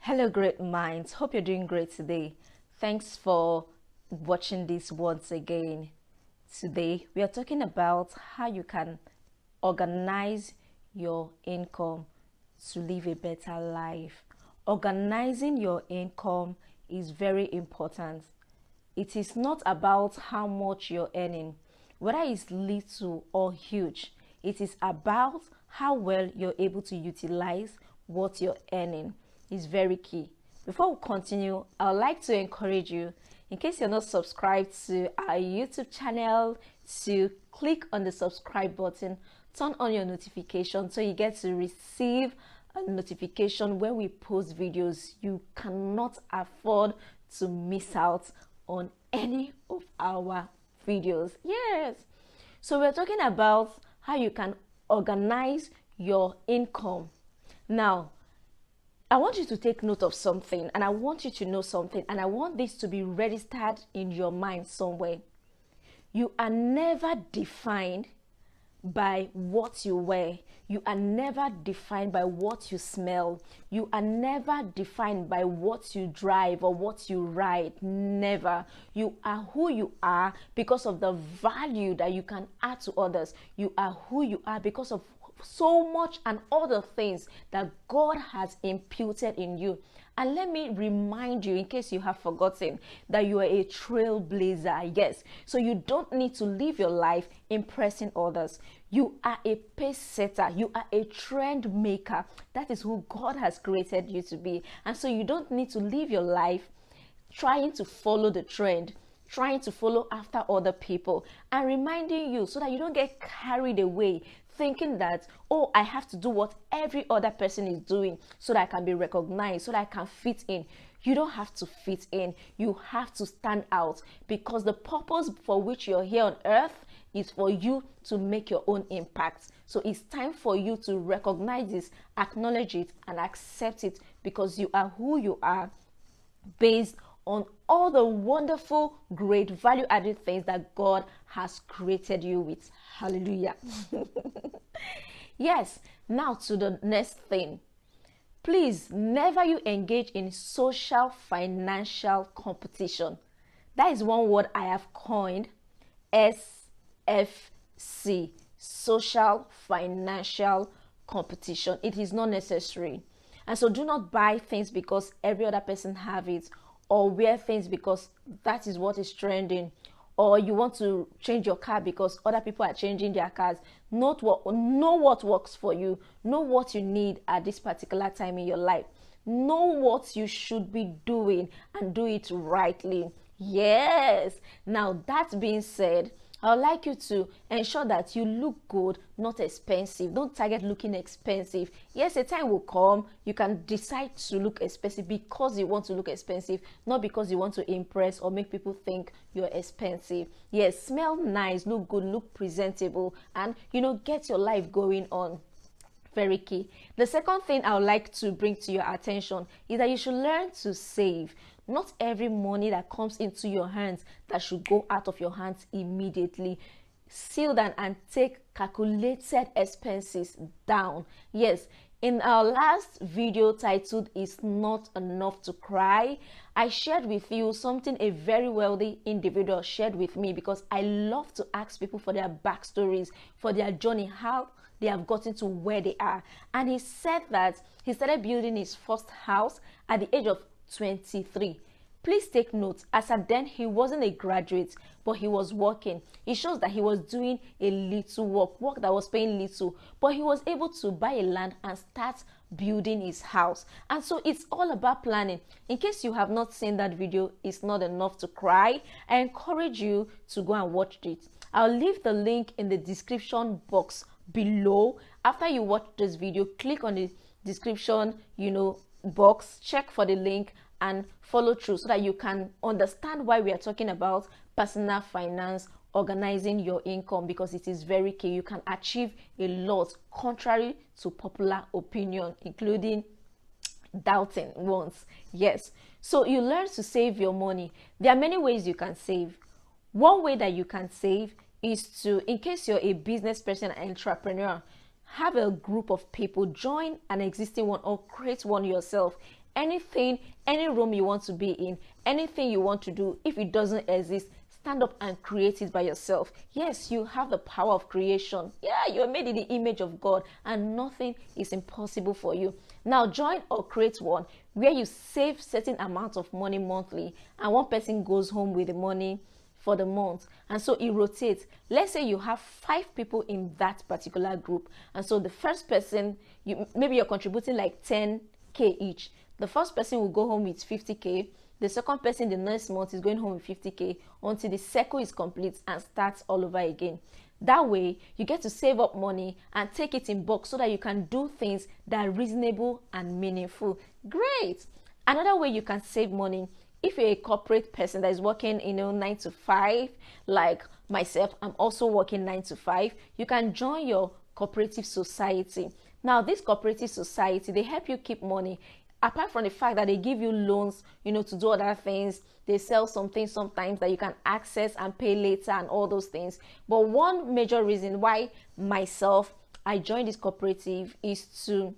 Hello, great minds. Hope you're doing great today. Thanks for watching this once again. Today, we are talking about how you can organize your income to live a better life. Organizing your income is very important. It is not about how much you're earning, whether it's little or huge. It is about how well you're able to utilize what you're earning. Is very key. Before we continue, I would like to encourage you, in case you're not subscribed to our YouTube channel, to click on the subscribe button, turn on your notification so you get to receive a notification when we post videos. You cannot afford to miss out on any of our videos. Yes. So we're talking about how you can organize your income. Now, I want you to take note of something, and I want you to know something, and I want this to be registered in your mind somewhere. You are never defined by what you wear. You are never defined by what you smell. You are never defined by what you drive or what you ride. Never. You are who you are because of the value that you can add to others. You are who you are because of so much and all the things that God has imputed in you. And let me remind you, in case you have forgotten, that you are a trailblazer. Yes. So you don't need to live your life impressing others. You are a pace setter. You are a trend maker. That is who God has created you to be. And so you don't need to live your life trying to follow the trend, trying to follow after other people, and reminding you so that you don't get carried away thinking that, oh, I have to do what every other person is doing so that I can be recognized, so that I can fit in. You don't have to fit in. You have to stand out, because the purpose for which you're here on earth is for you to make your own impact. So it's time for you to recognize this, acknowledge it, and accept it, because you are who you are based on all the wonderful, great, value-added things that God has created you with. Hallelujah. Yes, now to the next thing. Please, never you engage in social financial competition. That is one word I have coined, SFC, social financial competition. It is not necessary. And so do not buy things because every other person have it, or wear things because that is what is trending, or you want to change your car because other people are changing their cars. Know what works for you. Know what you need at this particular time in your life. Know what you should be doing and do it rightly. Yes. Now, that being said, I would like you to ensure that you look good, not expensive. Don't target looking expensive. Yes, a time will come, you can decide to look expensive because you want to look expensive, not because you want to impress or make people think you're expensive. Yes, smell nice, look good, look presentable, and, get your life going on. Very key. The second thing I would like to bring to your attention is that you should learn to save. Not every money that comes into your hands that should go out of your hands immediately. Seal down and take calculated expenses down. Yes, in our last video titled "It's Not Enough to Cry," I shared with you something a very wealthy individual shared with me, because I love to ask people for their backstories, for their journey, how they have gotten to where they are. And he said that he started building his first house at the age of 23. Please take note, as at then he wasn't a graduate, but he was working. It shows that he was doing a little work that was paying little, but he was able to buy a land and start building his house. And so it's all about planning. In case you have not seen that video, "It's Not Enough to Cry," I encourage you to go and watch it. I'll leave the link in the description box below. After you watch this video, click on the description box, check for the link, and follow through so that you can understand why we are talking about personal finance, organizing your income, because it is very key. You can achieve a lot contrary to popular opinion, including doubting ones. Yes. So you learn to save your money. There are many ways you can save. One way that you can save is to, in case you're a business person, an entrepreneur, have a group of people, join an existing one or create one yourself. anything, any room you want to be in, anything you want to do, if it doesn't exist, stand up and create it by yourself. Yes, you have the power of creation. Yeah, you're made in the image of God, and nothing is impossible for you. Now join or create one where you save certain amount of money monthly, and one person goes home with the money for the month, and so it rotates. Let's say you have 5 people in that particular group, and so the first person, maybe you're contributing like 10k each. The first person will go home with 50k. The second person the next month is going home with 50k until the circle is complete and starts all over again. That way, you get to save up money and take it in bulk so that you can do things that are reasonable and meaningful. Great! Another way you can save money, if you're a corporate person that is working, 9 to 5, like myself, I'm also working 9 to 5, you can join your cooperative society. Now, this cooperative society, they help you keep money. Apart from the fact that they give you loans, to do other things, they sell something sometimes that you can access and pay later and all those things. But one major reason why I joined this cooperative is to,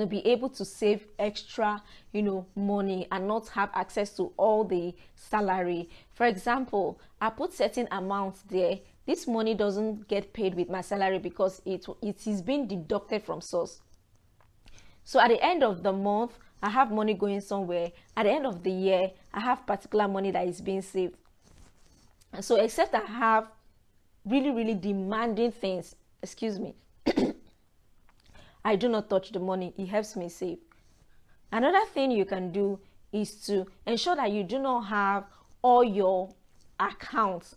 be able to save extra, money and not have access to all the salary. For example, I put certain amounts there. This money doesn't get paid with my salary because it is being deducted from source. So at the end of the month, I have money going somewhere. At the end of the year, I have particular money that is being saved. And so except I have really, really demanding things, I do not touch the money. It helps me save. Another thing you can do is to ensure that you do not have all your accounts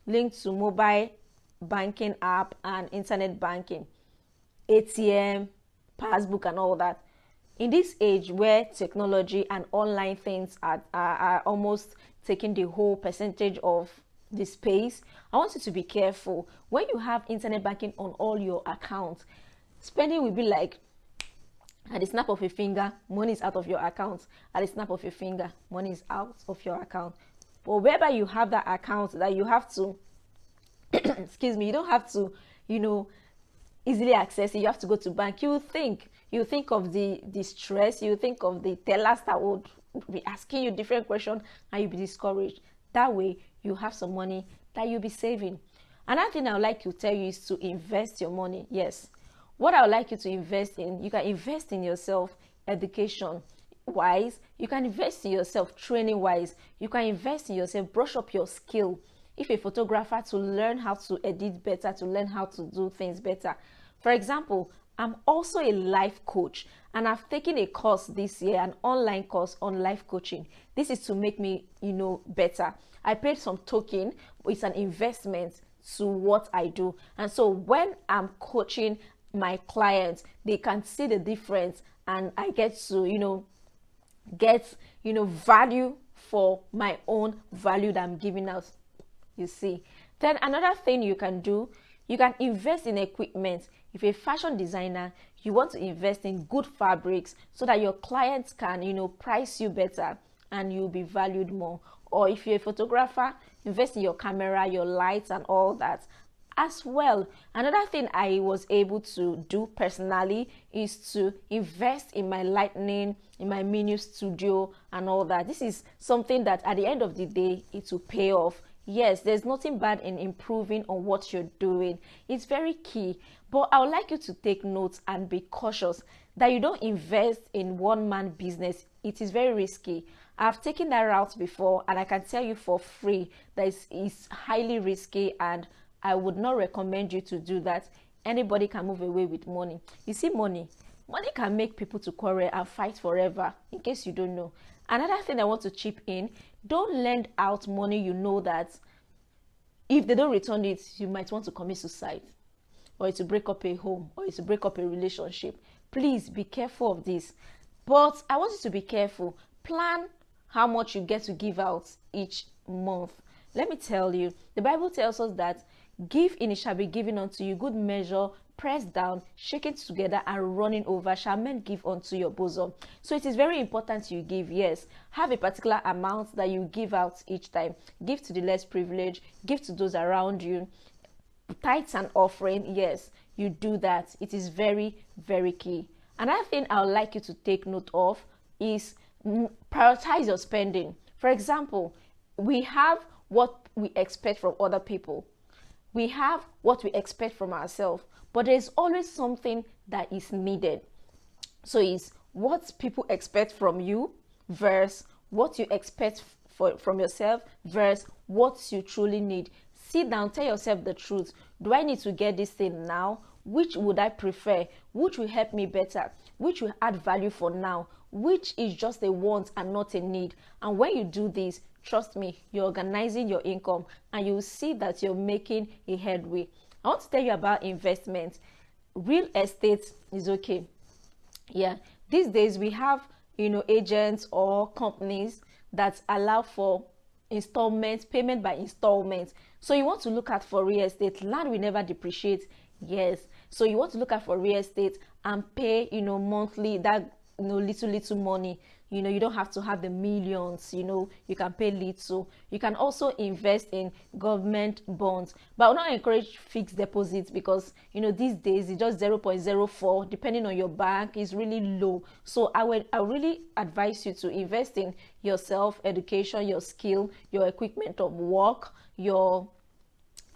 linked to mobile banking app and internet banking, ATM, passbook and all that. In this age where technology and online things are almost taking the whole percentage of the space, I want you to be careful. When you have internet banking on all your accounts, spending will be like at the snap of a finger, money is out of your account. At the snap of a finger, money is out of your account. But wherever you have that account that you have to you don't have to easily access it, you have to go to bank. You think of the stress, you think of the tellers that would be asking you different questions, and you'll be discouraged. That way you have some money that you'll be saving. Another thing I would like to tell you is to invest your money. Yes, what I would like you to invest in, you can invest in yourself education wise, you can invest in yourself training wise, you can invest in yourself, brush up your skill. If a photographer, to learn how to edit better, to learn how to do things better. For example, I'm also a life coach, and I've taken a course this year, an online course on life coaching. This is to make me, better. I paid some token. It's an investment to what I do. And so when I'm coaching my clients, they can see the difference, and I get to, value for my own value that I'm giving out. You see. Then another thing you can do, you can invest in equipment. If you're a fashion designer, you want to invest in good fabrics so that your clients can, price you better and you'll be valued more. Or if you're a photographer, invest in your camera, your lights and all that as well. Another thing I was able to do personally is to invest in my lighting, in my mini studio and all that. This is something that at the end of the day, it will pay off. Yes, there's nothing bad in improving on what you're doing. It's very key. But I would like you to take notes and be cautious that you don't invest in one-man business. It is very risky. I've taken that route before, and I can tell you for free that it's highly risky, and I would not recommend you to do that. Anybody can move away with money. You see, money can make people to quarrel and fight forever, in case you don't know. Another thing I want to chip in, don't lend out money you know that if they don't return it, you might want to commit suicide, or to break up a home, or to break up a relationship. Please be careful of this. But I want you to be careful. Plan how much you get to give out each month. Let me tell you, the Bible tells us that give and it shall be given unto you, good measure, pressed down, shaken together and running over, shall men give unto your bosom. So it is very important you give. Yes, have a particular amount that you give out each time. Give to the less privileged, give to those around you. Tithes and offering, yes, you do that. It is very, very key. Another thing I would like you to take note of, is prioritize your spending. For example, we have what we expect from other people. We have what we expect from ourselves, but there's always something that is needed. So it's what people expect from you versus what you expect from yourself versus what you truly need. Sit down, tell yourself the truth. Do I need to get this thing now? Which would I prefer? Which will help me better? Which will add value for now? Which is just a want and not a need? And when you do this, trust me, you're organizing your income and you'll see that you're making a headway. I want to tell you about investment. Real estate is okay. Yeah, these days we have, agents or companies that allow for installments, payment by installments. So you want to look at for real estate. Land will never depreciate. Yes. So you want to look at for real estate and pay, monthly, that, little money. You don't have to have the millions, you can pay little. You can also invest in government bonds, but I will not encourage fixed deposits because, these days it's just 0.04, depending on your bank, is really low. So I really advise you to invest in yourself, education, your skill, your equipment of work,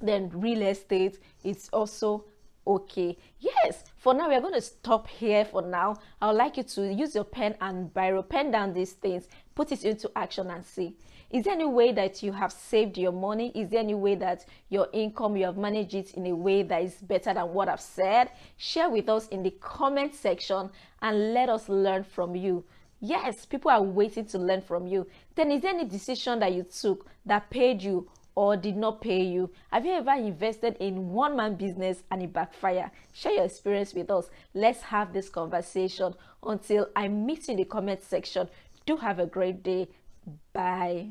then real estate. It's also okay. Yes, for now we're going to stop here. For now, I would like you to use your pen and biro, pen down these things, put it into action and see, is there any way that you have saved your money? Is there any way that your income, you have managed it in a way that is better than what I've said? Share with us in the comment section and let us learn from you. Yes, people are waiting to learn from you. Then is there any decision that you took that paid you or did not pay you? Have you ever invested in one-man business and it backfired? Share your experience with us. Let's have this conversation. Until I meet you in the comment section, do have a great day. Bye.